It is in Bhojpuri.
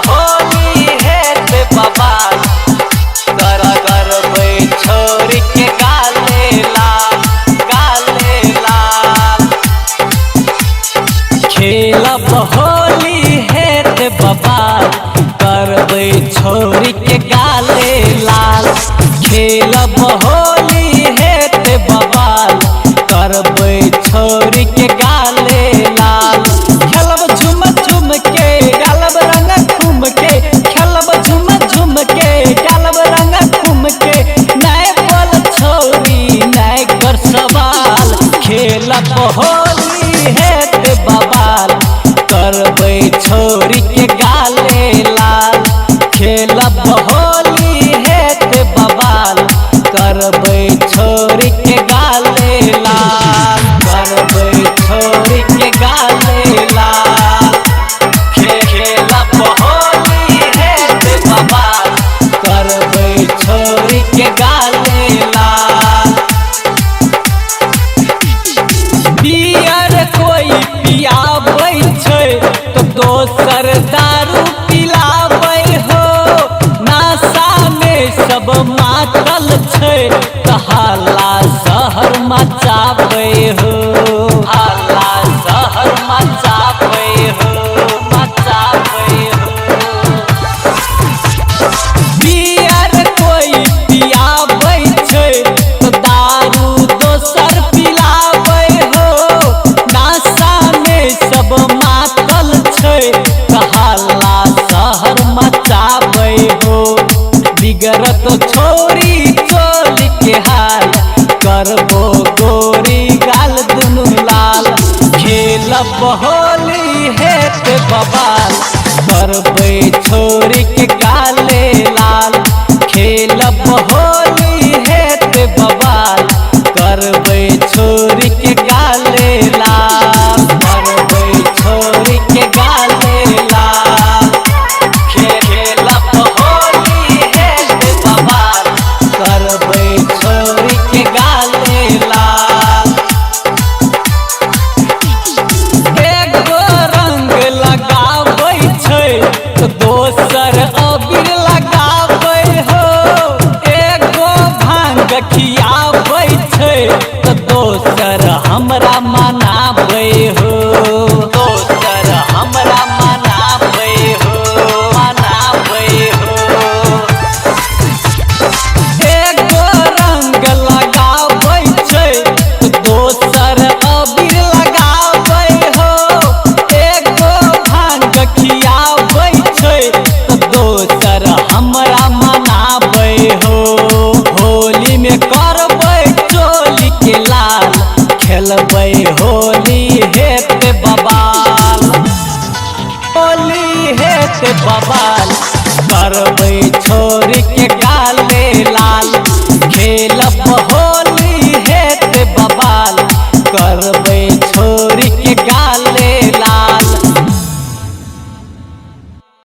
होली हेते बवाल करबै छोरी के गाले लाल गाले लाल। खेलब होली हेते बवाल करबै छोरी के गाले लाल। खेलब होली हेते बवाल करबै छोरी के गाले लाल। खेलब झुम झुम के डालब रंग घूम के, खेलब झुम झुम के डालब रंग घूम के। नाय बोल छोरी नाय कर सवाल, खेलब होली हेते बवाल करबै छोरी के गाले लाल। खेलब होली हेते बवाल करबै छोरी के गाले लाल करबै छोरी के गाले लाल। खेलब होली हेते बवाल करबै छोरी के गाले लाल। बियर कोई पियाबै छै तो दोसर दारू पिलाबै हो। नशा में सब मातल छै त हल्ला शहर मचाबै हो। हल्ला शहर मचाबै हो मचाबै हो। बियर कोई पियाबै छै तो दारू दोसर पिलाबै हो। नशा में सब मातल छै त हल्ला शहर मचाबै हो। बिगड़त छोरी चोली के हाल करबो गोरी गाल दुनू लाल। खेलब होली हेते बवाल करबै छोरी के गाले लाल। खेलब होली हेते बवाल करबै छोरी के गाले लाल करबै छोरी के गाले लाल। खेलब होली हेते बवाल करबै छोरी के गाले लाल। एगो रंग लगाबै छै तो दोसर अबीर लगाबै हो। एगो भांग खियाबै छै तो दोसर हमरा मनाबै हो। दोसर हमरा मनाबै हो मनाबै हो। एगो रंग लगाबै छै तो दोसर अबीर लगाबै हो। एगो भांग खियाबै छै तो दोसर हमरा मनाबै हो। होली में करबै चोली के लाल खेलबै होली हेते बवाल। होली हेते बवाल करबै छोरी के